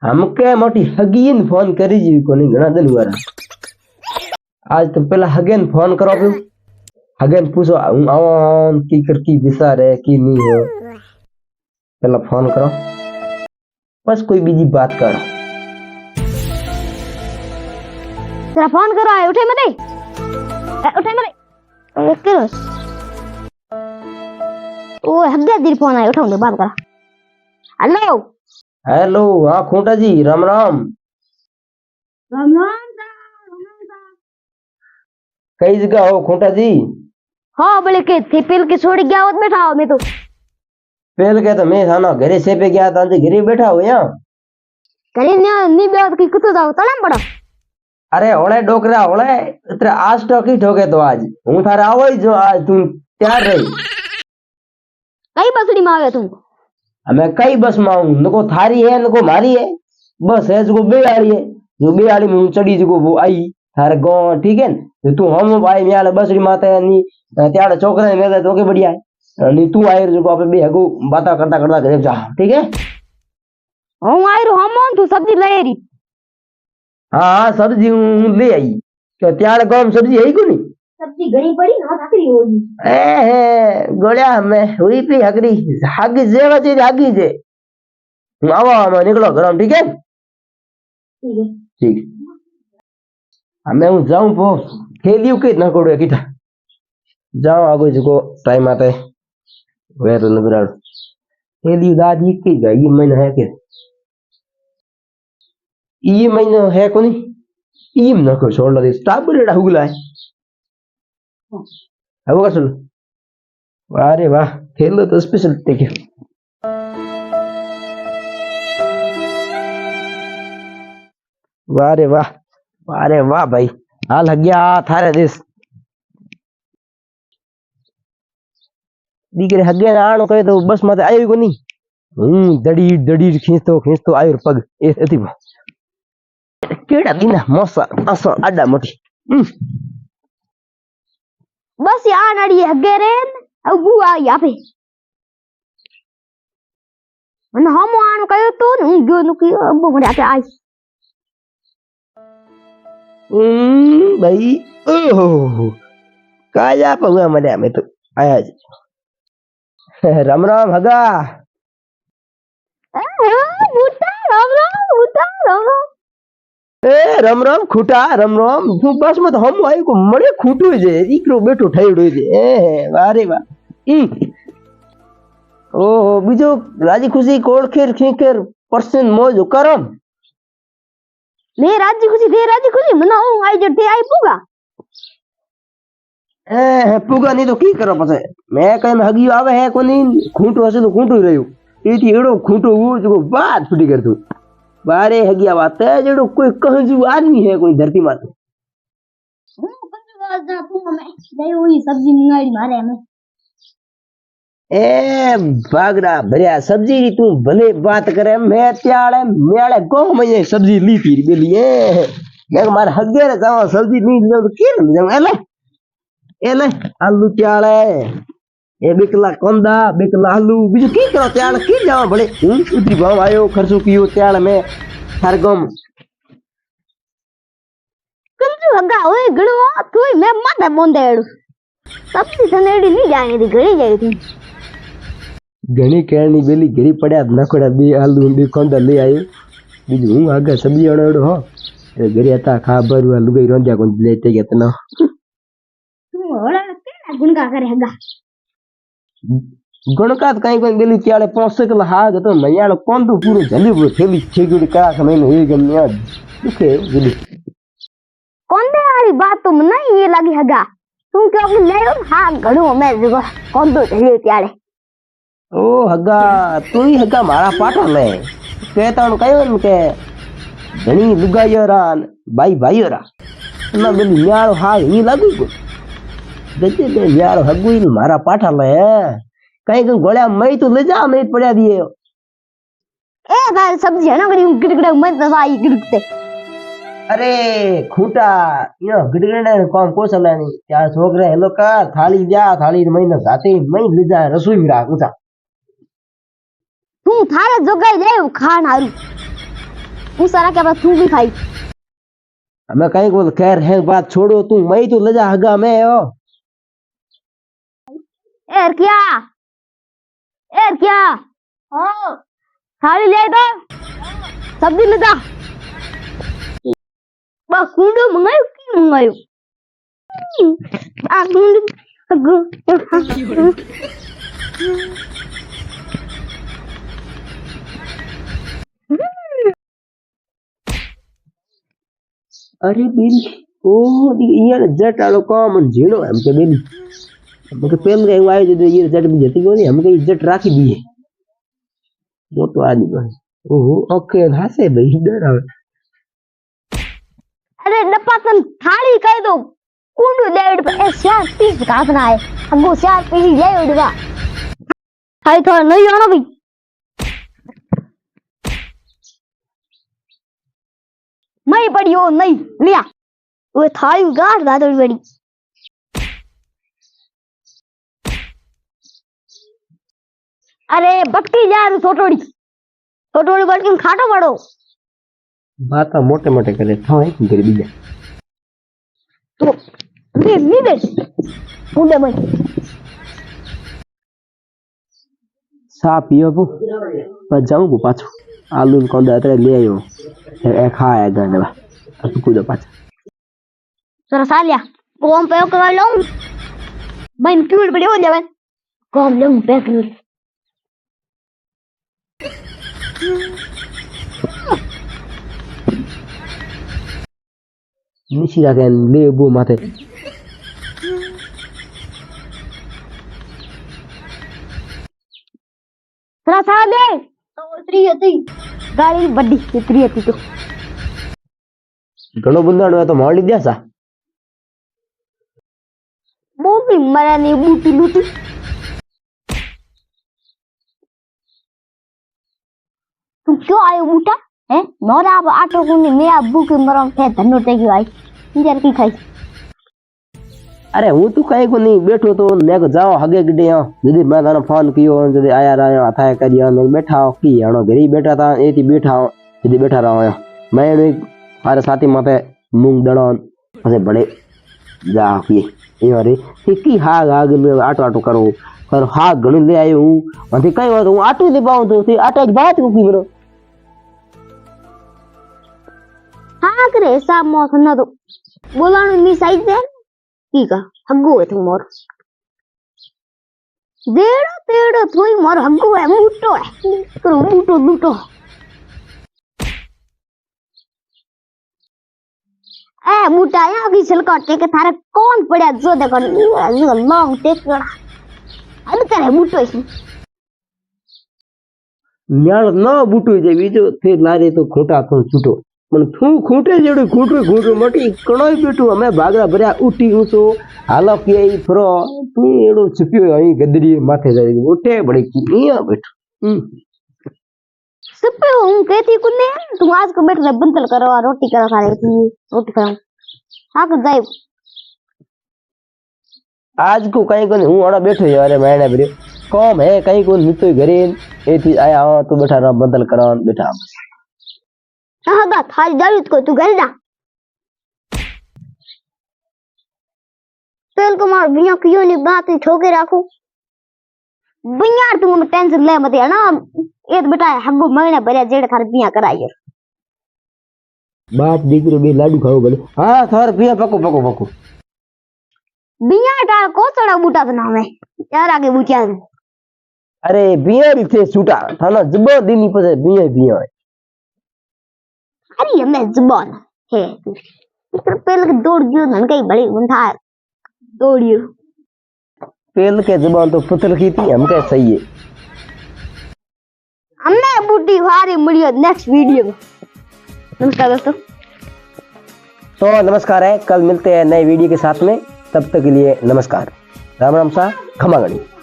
हमके मोटी हगीन फोन करी जी कोनी घना दिन हुआ आज तो पहला हगेन फोन करो पियो हगेन पूछो हूँ आवां की करकी विचार है की नहीं है पहला फोन करो बस कोई बीजी बात करो तेरा फोन करो आए उठे मत करो ओ हग्गा दी फोन आए उठाऊंगे बात करा हेलो हेलो हाँ खूंटा जी राम राम राम राम कई जगह हो खूंटा जी हाँ बोले के थे पेल के छोड़ गया और बैठा हो मैं तो पहले कहता मैं थाना घरे से पे गया था घरे बैठा हो यहाँ करे नहीं बैठ की कुत्ते जाओ तलाम पड़ा अरे ओले डोकरा ओले तेरे आज टोकी ठोके तो आज हूँ थारे आवो ही जो आज तू तैयार रही कई बसड़ी में आवे तुम मैं कई बस में आऊं नको थारी है नको मारी है बस है जो बेआड़ी है जो बेआड़ी में चढ़ी जो वो आई थारे गांव ठीक है न तू हम भाई म्याले बसड़ी माते नी त्याड़े छोकरा ने तो के बढ़िया है नी तू आयर जो आपे बे हगो बाता करता करता घरे जा ठीक है हूं आयर हम तू सब्जी ले री हाँ सब्जी ले आई क्या त्याड़े गांव में सब्जी है को नहीं सब्जी घणी पड़ी ना हकरी होगी ए गोलिया में हुई पी हकरी हगी जेवा चीज हगी जे आवा हम निकलो घर ठीक है ठीक है ठीक हमें हूँ जाऊं पो खेलियो के न कोड़े किथा जाओ आगो जको टाइम आते वे तो नजर खेलियो दादी के गई महीना है के ये महीना है कोनी ईम न को छोड़ दे स्टाफ बड़े हुगला है अब का सुन अरे वाह खेलो तो स्पेशल देखिए वाह वाह भाई हाल गया थारे देश दीकरे हगे आनो कहे तो बस मत आयो को नहीं दड़ी खींचतो आयो पग एथी केड़ा दीना मौसा असो आडा मोटी बस यहाँ नड़ी हगे रे अब बुआ यहाँ पे मन हम आनो कयो तो नु गयो नु की अब मरे आते आई भाई ओहो काया पहुआ मरे में तो आया जी राम राम हगा बूटा राम राम बूटा राम राम ए राम राम खूटा राम राम तू बस मत हम आई को मरे खूटू जे इकरो बेटो ठईडो जे ए वारे वाह ओहो बीजो राजी खुशी कोड़खेर खीखेर परसेंट मौज करम मैं राजी खुशी मना हूं आई जो ते आई पूगा ए पूगा नहीं तो की करो पछे मैं कहे में हगियो आवे है कोनी खूंटो हसे तो खूंटो रह्यो एथी एड़ो खूंटो वो जो बात फुटी कर तू बारे हगिया बात है जेड़ो कोई कहजू आदमी है कोई धरती माते सब्जी मंगाई मारे में ए बागड़ा भरिया सब्जी री तू भले बात करे मैं त्याड़े मेले गांव में ये सब्जी ली थी बेली मैं मार हगे रे जाओ सब्जी नहीं लो तो के ले जाऊं एले आलू त्याड़े ए बिकला कंदा बिकला आलू बीजू की करो त्याड़ की जाओ भले उतरी भाव आयो खर्चो कियो त्याड़ में सरगम कमजू हगा ओए गणवा तू मैं माथा बोंदेड़ू सब्जी सनेड़ी नहीं जाएगी थी घड़ी जाई थी घणी कहनी बेली घरी पड़ा नखड़ा बे आलू बे कंदा ले आयो बीजू हूं आगे सब्जी अणड़ो हो घरे आता खा बरु आलू गई रोंदिया कोन लेते केतना तू होड़ा केना गुणगा करे हगा गणकात कहीं कोई बेली त्याले 5 किलो हाग तो मैयालो कोंदो पूरो जली पूरो थेली छेगुड़ी करा के मैंने हे गम्या दुखे बेली कोंदे वाली बात तुम नहीं ये लगी हगा तुम क्यों कि ले हां घणो मैं जो कोंदो जली त्याले ओ हगा तू ही हगा मारा पाटा ले कहता हूं कयो न के घणी लुगायो रान भाई रा ना बेली न्यारो हाग ही लागू को दजे बे न्यारो हगु ही मारा पाटा ले कहीं कहीं गोलिया मई तो ले जा मैं पड़ा दिए ए भाई सब्जी है ना करी गिड़गड़ मत आई गिड़ते अरे खूटा यो गिड़गड़े काम को चला नहीं यार छोकरे हेलो का थाली जा थाली महीना जाते मई ले जा रसोई में राख उठा तू थारे जोगाई ले खान हारू उस सारा क्या बात तू भी खाई हमें कहीं को खैर है बात छोड़ो तू मई तो लजा हगा मैं हो एर क्या हाँ थाली ले तो सब्जी ले जा बस कुंडो मंगायो की मंगायो आ कुंडो अरे बेली ओ ये जट आलो काम झीणो हम के बेली हम के पेम रे आयो जो ये जट भी जती गयो हम के इज्जत राखी दी है वो तो आदमी है ओहो ओके हासे भाई डर आवे अरे डपातन थाली कह दो कुंडो लेड पे ए चार पीस काटना है हमको चार पीस ले उड़वा हाय तो नहीं आना भाई मैं पड़ी हो नहीं लिया वो थाली गाड़ दा थोड़ी बड़ी अरे बट्टी जा रू छोटोड़ी बटकी खाटो पड़ो बात मोटे मोटे करे था एक गरीबी है तो ले दे कुंडे में सा पियो बु पर जाऊं बु पाछो आलू को दातरे ले आयो ए खाया गंडवा अब कूदो पाछो जरा सालिया कोम पे कर लो मैं क्यूट बड़े हो जावे कोम ले पे कर निशी राखे ले बु माथे जरा साले तो उतरी હતી ગાડી બડી ઉતરી હતી તો ઘણો બંધાણો તો મોડી દે સા બોબી મરાની બૂટી લૂટી तू क्यों आयो बूटा है मोरा अब आटो कोनी मैं अब्बू के मरम थे धन्नो टेगी आई इंजर की खाई अरे हूँ तू कहीं को नहीं बैठो तो मैं को जाओ हगे गड्डे यदि मैं थाने फोन कियो जदि आया रहा था करियो मैं बैठा हो की हणो घरी बैठा था एती बैठा हो जदि बैठा रहो मैं एक मारे साथी माथे मूंग दड़ो पछे बड़े जा की ए अरे की हाग हाग आटो आटो करो पर हाग घणी ले आयो हूँ मथे कई बात हूँ आटो ले पाऊं तो आटा की बात को की बरो हाँ करे हिसाब मौसम ना तो बोलाणो नी साइड दे ठीक है हग्गो है तू मोर देड़ो तेड़ो थोई मोर हग्गो है मूटो है करो मूटो लूटो ए मूटा यहाँ की छिलका टेके थारे कौन पड़ा जो देखो जो लॉन्ग टेकड़ा अब करे मूटो ही न्याल ना बूटो जे बीजो थे लारे तो खोटा तो छूटो मन थू खूटे जेड़ो खूटो मटी कणोय बेटू हमें भागरा भर्या उठी ऊंचो हालो के फरो तू एड़ो छुपियो अही गदरी माथे जाई उठे बड़ी की इया बैठो सुपे हूं कहती कुने तू आज को बैठ रे बंतल करो रोटी करो सारे रोटी करो हाक जाए आज को कहीं को हूं अड़ा बैठो यार मैंने भरे कौम है कहीं को नितो घरे एथी आया हो तो बैठा रहा बंतल करो बैठा हाँ दा थारी जावी को तू घर जा तेल को मार बिया क्यों नहीं बात ठोके राखो बिया तुम टेंशन ले मत है ना ए तो बेटा हग्गो महीने भरे जेड़े थारे बिया कराई बाप दीकरो बे लाडू खाओ भले हां थार बिया पको बिया टाल कोसड़ा बूटा बनावे यार आगे बूटिया अरे बिया भी थे छूटा थाना जबो दिनी पसे बिया अरे हमें जुबान है इधर पेल के दौड़ गयो नन कई बड़ी उठा दौड़ियो पेल के जुबान तो पुतल की थी हम कह सही है हमें बूटी भारी मिलियो नेक्स्ट वीडियो में नमस्कार दोस्तों तो नमस्कार है कल मिलते हैं नए वीडियो के साथ में तब तक के लिए नमस्कार राम राम सा खमागणी।